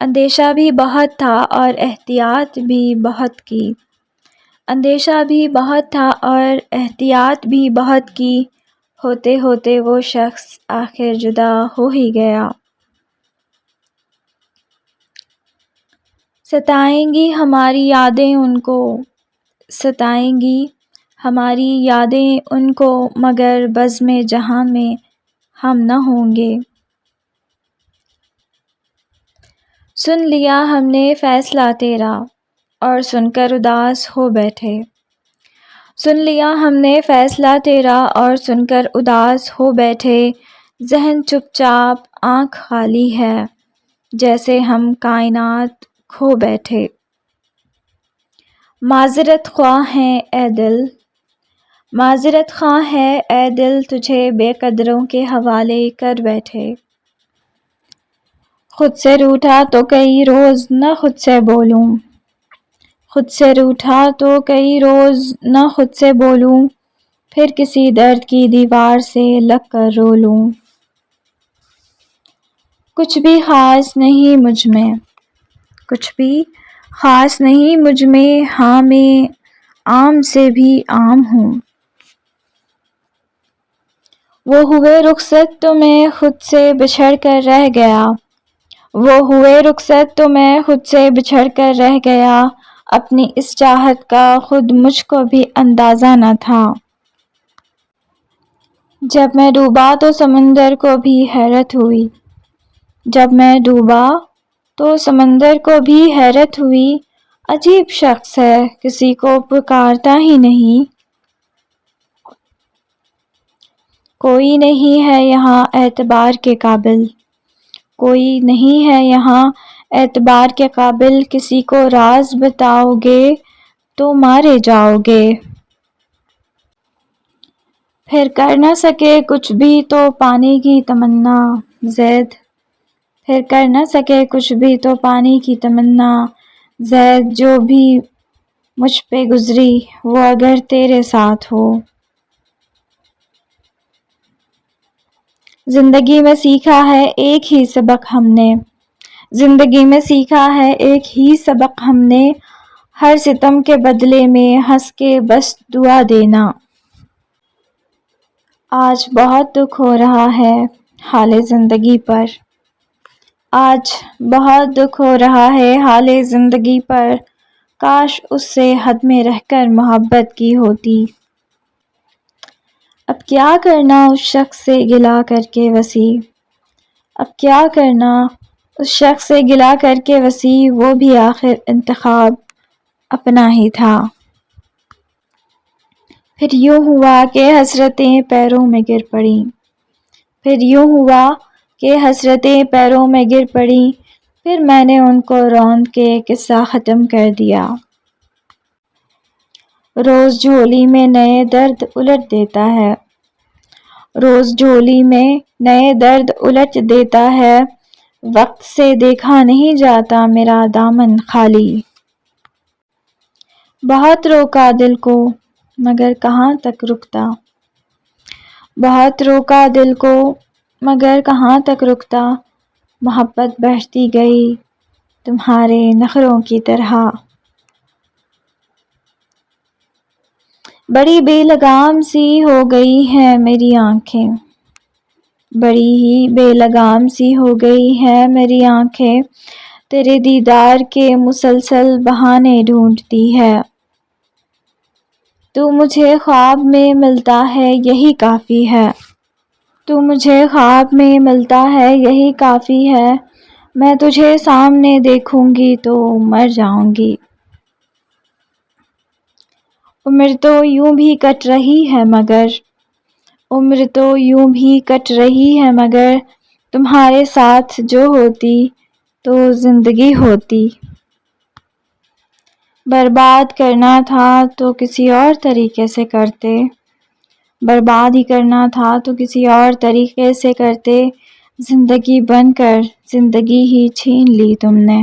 اندیشہ بھی بہت تھا اور احتیاط بھی بہت کی، اندیشہ بھی بہت تھا اور احتیاط بھی بہت کی، ہوتے ہوتے وہ شخص آخر جدا ہو ہی گیا۔ ستائیں گی ہماری یادیں ان کو، ستائیں گی ہماری یادیں ان کو، مگر بزم جہاں میں ہم نہ ہوں گے۔ سن لیا ہم نے فیصلہ تیرا اور سن کر اداس ہو بیٹھے، سن لیا ہم نے فیصلہ تیرا اور سن کر اداس ہو بیٹھے، ذہن چپ چاپ آنکھ خالی ہے، جیسے ہم کائنات کھو بیٹھے۔ معذرت خواہ ہیں اے دل، معذرت خواہ ہے اے دل، تجھے بے قدروں کے حوالے کر بیٹھے۔ خود سے روٹھا تو کئی روز نہ خود سے بولوں، خود سے روٹھا تو کئی روز نہ خود سے بولوں، پھر کسی درد کی دیوار سے لگ کر رو لوں۔ کچھ بھی خاص نہیں مجھ میں، کچھ بھی خاص نہیں مجھ میں، ہاں میں عام سے بھی عام ہوں۔ وہ ہوئے رخصت تو میں خود سے بچھڑ کر رہ گیا، وہ ہوئے رخصت تو میں خود سے بچھڑ کر رہ گیا، اپنی اس چاہت کا خود مجھ کو بھی اندازہ نہ تھا۔ جب میں ڈوبا تو سمندر کو بھی حیرت ہوئی، جب میں ڈوبا تو سمندر کو بھی حیرت ہوئی، عجیب شخص ہے کسی کو پکارتا ہی نہیں۔ کوئی نہیں ہے یہاں اعتبار کے قابل، کوئی نہیں ہے یہاں اعتبار کے قابل، کسی کو راز بتاؤ گے تو مارے جاؤ گے۔ پھر کر نہ سکے کچھ بھی تو پانے کی تمنا زید، پھر کر نہ سکے کچھ بھی تو پانے کی تمنا زید، جو بھی مجھ پہ گزری وہ اگر تیرے ساتھ ہو۔ زندگی میں سیکھا ہے ایک ہی سبق ہم نے، زندگی میں سیکھا ہے ایک ہی سبق ہم نے، ہر ستم کے بدلے میں ہنس کے بس دعا دینا۔ آج بہت دکھ ہو رہا ہے حال زندگی پر، آج بہت دکھ ہو رہا ہے حال زندگی پر، کاش اس سے حد میں رہ کر محبت کی ہوتی۔ اب کیا کرنا اس شخص سے گلہ کر کے وسیع، اب کیا کرنا اس شخص سے گلہ کر کے وسیع، وہ بھی آخر انتخاب اپنا ہی تھا۔ پھر یوں ہوا کہ حسرتیں پیروں میں گر پڑیں، پھر یوں ہوا کہ حسرتیں پیروں میں گر پڑیں، پھر میں نے ان کو روند کے قصہ ختم کر دیا۔ روز جھولی میں نئے درد الٹ دیتا ہے، روز جھولی میں نئے درد الٹ دیتا ہے، وقت سے دیکھا نہیں جاتا میرا دامن خالی۔ بہت روکا دل کو مگر کہاں تک رکتا، بہت روکا دل کو مگر کہاں تک رکتا، محبت بڑھتی گئی تمہارے نخروں کی طرح۔ بڑی بے لگام سی ہو گئی ہیں میری آنکھیں، بڑی ہی بے لگام سی ہو گئی ہیں میری آنکھیں، تیرے دیدار کے مسلسل بہانے ڈھونڈتی ہے۔ تو مجھے خواب میں ملتا ہے یہی کافی ہے، تو مجھے خواب میں ملتا ہے یہی کافی ہے، میں تجھے سامنے دیکھوں گی تو مر جاؤں گی۔ عمر تو یوں بھی کٹ رہی ہے مگر، عمر تو یوں بھی کٹ رہی ہے مگر، تمہارے ساتھ جو ہوتی تو زندگی ہوتی۔ برباد کرنا تھا تو کسی اور طریقے سے کرتے، برباد ہی کرنا تھا تو کسی اور طریقے سے کرتے، زندگی بن کر زندگی ہی چھین لی تم نے۔